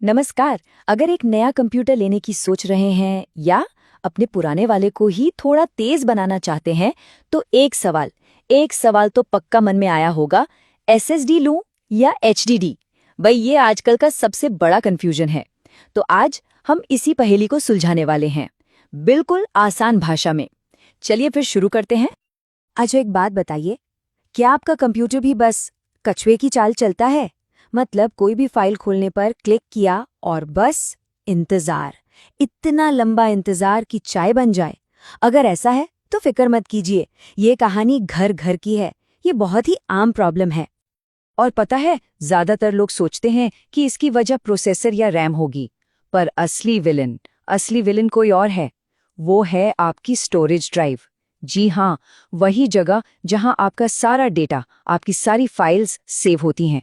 नमस्कार। अगर एक नया कंप्यूटर लेने की सोच रहे हैं या अपने पुराने वाले को ही थोड़ा तेज बनाना चाहते हैं, तो एक सवाल तो पक्का मन में आया होगा, एसएसडी लूं या एचडीडी? भाई ये आजकल का सबसे बड़ा कंफ्यूजन है। तो आज हम इसी पहेली को सुलझाने वाले हैं, बिल्कुल आसान भाषा में। चलिए फिर शुरू करते हैं। अच्छा एक बात बताइए, क्या आपका कंप्यूटर भी बस कछुए की चाल चलता है? मतलब कोई भी फाइल खोलने पर क्लिक किया और बस इंतजार, इतना लंबा इंतजार कि चाय बन जाए। अगर ऐसा है तो फिक्र मत कीजिए, ये कहानी घर घर की है। ये बहुत ही आम प्रॉब्लम है। और पता है, ज्यादातर लोग सोचते हैं कि इसकी वजह प्रोसेसर या रैम होगी, पर असली विलन कोई और है। वो है आपकी स्टोरेज ड्राइव। जी हाँ, वही जगह जहां आपका सारा डेटा, आपकी सारी फाइल्स सेव होती हैं।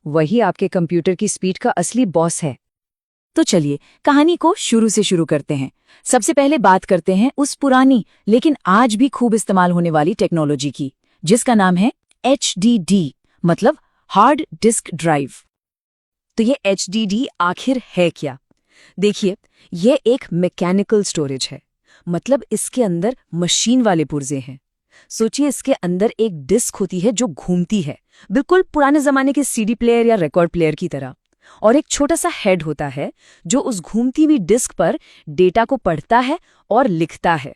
वही आपके कंप्यूटर की स्पीड का असली बॉस है। तो चलिए कहानी को शुरू से शुरू करते हैं। सबसे पहले बात करते हैं उस पुरानी लेकिन आज भी खूब इस्तेमाल होने वाली टेक्नोलॉजी की, जिसका नाम है एचडीडी, मतलब हार्ड डिस्क ड्राइव। तो ये एचडीडी आखिर है क्या? देखिए, ये एक मैकेनिकल स्टोरेज है, मतलब इसके अंदर मशीन वाले पुर्जे हैं। सोचिए, इसके अंदर एक डिस्क होती है जो घूमती है, बिल्कुल पुराने जमाने के सीडी प्लेयर या रिकॉर्ड प्लेयर की तरह। और एक छोटा सा हेड होता है जो उस घूमती हुई डिस्क पर डेटा को पढ़ता है और लिखता है।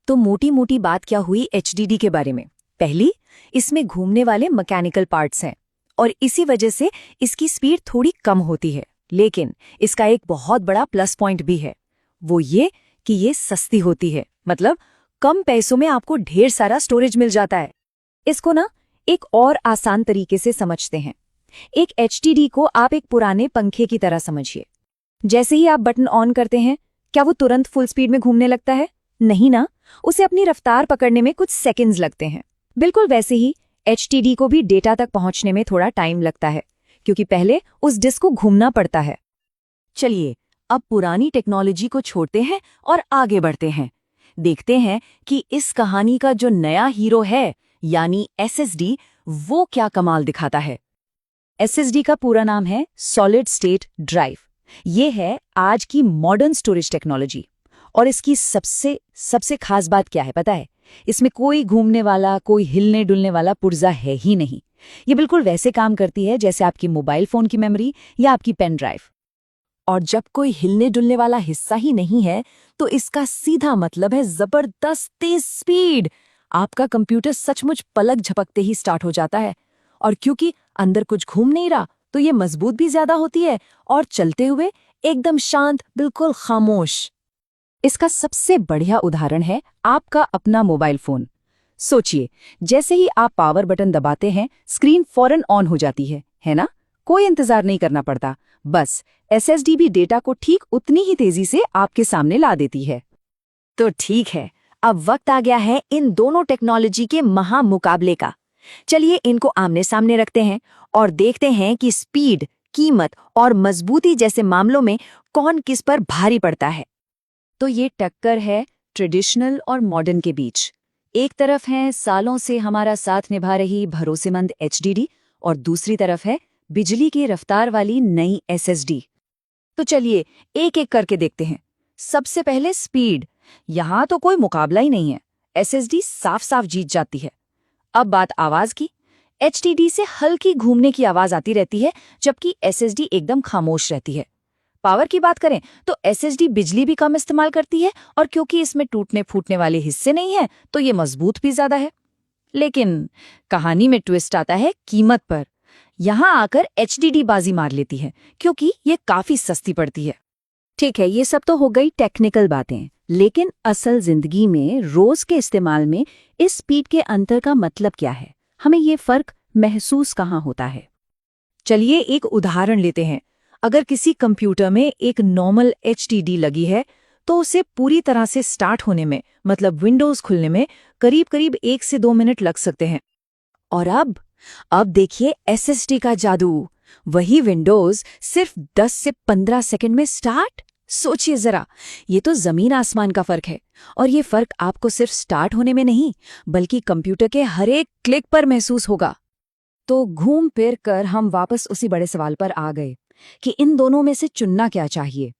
तो मोटी मोटी बात क्या हुई एचडीडी के बारे में? पहली, इसमें घूमने वाले मैकेनिकल पार्ट्स हैं और इसी वजह से इसकी स्पीड थोड़ी कम होती है। लेकिन इसका एक बहुत बड़ा प्लस पॉइंट भी है, वो ये कि ये सस्ती होती है, मतलब कम पैसों में आपको ढेर सारा स्टोरेज मिल जाता है। इसको ना एक और आसान तरीके से समझते हैं। एक एचडीडी को आप एक पुराने पंखे की तरह समझिए। जैसे ही आप बटन ऑन करते हैं, क्या वो तुरंत फुल स्पीड में घूमने लगता है? नहीं ना, उसे अपनी रफ्तार पकड़ने में कुछ सेकंड्स लगते हैं। बिल्कुल वैसे ही एचडीडी को भी डेटा तक पहुंचने में थोड़ा टाइम लगता है, क्योंकि पहले उस डिस्क को घूमना पड़ता है। चलिए अब पुरानी टेक्नोलॉजी को छोड़ते हैं और आगे बढ़ते हैं। देखते हैं कि इस कहानी का जो नया हीरो है, यानी एसएसडी, वो क्या कमाल दिखाता है। एसएसडी का पूरा नाम है सॉलिड स्टेट ड्राइव। ये है आज की मॉडर्न स्टोरेज टेक्नोलॉजी। और इसकी सबसे खास बात क्या है पता है? इसमें कोई घूमने वाला, कोई हिलने डुलने वाला पुर्जा है ही नहीं। ये बिल्कुल वैसे काम करती है जैसे आपकी मोबाइल फोन की मेमोरी या आपकी पेन ड्राइव। और जब कोई हिलने डुलने वाला हिस्सा ही नहीं है, तो इसका सीधा मतलब है जबरदस्त तेज स्पीड। आपका कंप्यूटर सचमुच पलक झपकते ही स्टार्ट हो जाता है। और क्योंकि अंदर कुछ घूम नहीं रहा, तो ये मजबूत भी ज्यादा होती है और चलते हुए एकदम शांत, बिल्कुल खामोश। इसका सबसे बढ़िया उदाहरण है आपका अपना मोबाइल फोन। सोचिए, जैसे ही आप पावर बटन दबाते हैं, स्क्रीन फौरन ऑन हो जाती है ना? कोई इंतजार नहीं करना पड़ता, बस एसएसडी भी डेटा को ठीक उतनी ही तेजी से आपके सामने ला देती है। तो ठीक है, अब वक्त आ गया है इन दोनों टेक्नोलॉजी के महामुकाबले का। चलिए इनको आमने सामने रखते हैं और देखते हैं कि स्पीड, कीमत और मजबूती जैसे मामलों में कौन किस पर भारी पड़ता है। तो ये टक्कर है ट्रेडिशनल और मॉडर्न के बीच। एक तरफ है सालों से हमारा साथ निभा रही भरोसेमंद एचडीडी और दूसरी तरफ है बिजली की रफ्तार वाली नई एसएसडी। तो चलिए एक एक करके देखते हैं। सबसे पहले स्पीड। यहां तो कोई मुकाबला ही नहीं है, एसएसडी साफ साफ जीत जाती है। अब बात आवाज की। एचडीडी से हल्की घूमने की आवाज आती रहती है, जबकि एसएसडी एकदम खामोश रहती है। पावर की बात करें तो एसएसडी बिजली भी कम इस्तेमाल करती है, और क्योंकि इसमें टूटने फूटने वाले हिस्से नहीं है, तो ये मजबूत भी ज्यादा है। लेकिन कहानी में ट्विस्ट आता है कीमत पर। यहां आकर एचडीडी बाजी मार लेती है, क्योंकि ये काफी सस्ती पड़ती है। ठीक है, ये सब तो हो गई टेक्निकल बातें, लेकिन असल जिंदगी में रोज के इस्तेमाल में इस स्पीड के अंतर का मतलब क्या है? हमें ये फर्क महसूस कहाँ होता है? चलिए एक उदाहरण लेते हैं। अगर किसी कंप्यूटर में एक नॉर्मल एचडीडी लगी है, तो उसे पूरी तरह से स्टार्ट होने में, मतलब विंडोज खुलने में करीब करीब 1 से 2 मिनट लग सकते हैं। और अब देखिए एसएसडी का जादू। वही विंडोज सिर्फ 10 से 15 सेकंड में स्टार्ट। सोचिए जरा, ये तो जमीन आसमान का फर्क है। और ये फर्क आपको सिर्फ स्टार्ट होने में नहीं, बल्कि कंप्यूटर के हर एक क्लिक पर महसूस होगा। तो घूम फिर कर हम वापस उसी बड़े सवाल पर आ गए। कि इन दोनों में से चुनना क्या चाहिए।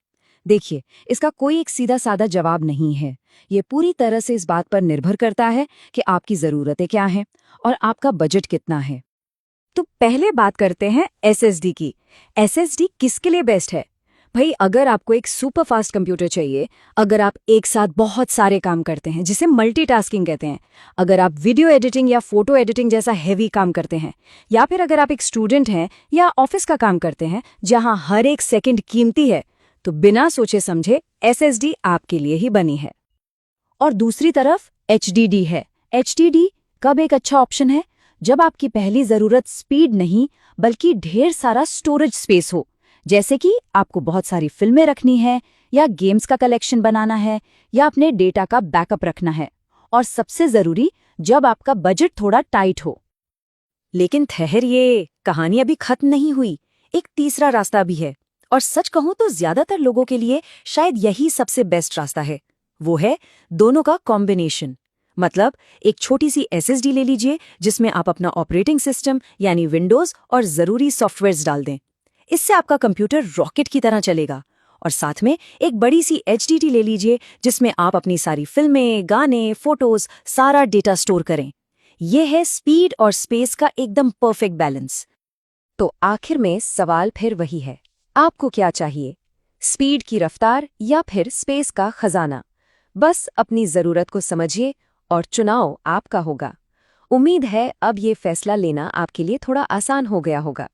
देखिए, इसका कोई एक सीधा साधा जवाब नहीं है। ये पूरी तरह से इस बात पर निर्भर करता है कि आपकी ज़रूरतें क्या हैं और आपका बजट कितना है। तो पहले बात करते हैं एसएसडी की। एसएसडी किसके लिए बेस्ट है? भाई, अगर आपको एक सुपर फास्ट कंप्यूटर चाहिए, अगर आप एक साथ बहुत सारे काम करते हैं जिसे मल्टीटास्किंग कहते हैं, अगर आप वीडियो एडिटिंग या फोटो एडिटिंग जैसा हेवी काम करते हैं, या फिर अगर आप एक स्टूडेंट हैं या ऑफिस का काम करते हैं जहां हर एक सेकंड कीमती है, तो बिना सोचे समझे एसएसडी आपके लिए ही बनी है। और दूसरी तरफ एचडीडी है। एचडीडी कब एक अच्छा ऑप्शन है? जब आपकी पहली जरूरत स्पीड नहीं बल्कि ढेर सारा स्टोरेज स्पेस हो, जैसे कि आपको बहुत सारी फिल्में रखनी है, या गेम्स का कलेक्शन बनाना है, या अपने डेटा का बैकअप रखना है। और सबसे जरूरी, जब आपका बजट थोड़ा टाइट हो। लेकिन ठहरिए, कहानी अभी खत्म नहीं हुई। एक तीसरा रास्ता भी है, और सच कहूं तो ज्यादातर लोगों के लिए शायद यही सबसे बेस्ट रास्ता है। वो है दोनों का कॉम्बिनेशन। मतलब एक छोटी सी एसएसडी ले लीजिए जिसमें आप अपना ऑपरेटिंग सिस्टम यानी विंडोज और जरूरी सॉफ्टवेयर्स डाल दें। इससे आपका कंप्यूटर रॉकेट की तरह चलेगा। और साथ में एक बड़ी सी एचडीडी ले लीजिए जिसमें आप अपनी सारी फिल्में, गाने, फोटोज, सारा डेटा स्टोर करें। यह है स्पीड और स्पेस का एकदम परफेक्ट बैलेंस। तो आखिर में सवाल फिर वही है, आपको क्या चाहिए? स्पीड की रफ्तार या फिर स्पेस का खजाना? बस अपनी जरूरत को समझिए और चुनाव आपका होगा। उम्मीद है अब ये फैसला लेना आपके लिए थोड़ा आसान हो गया होगा।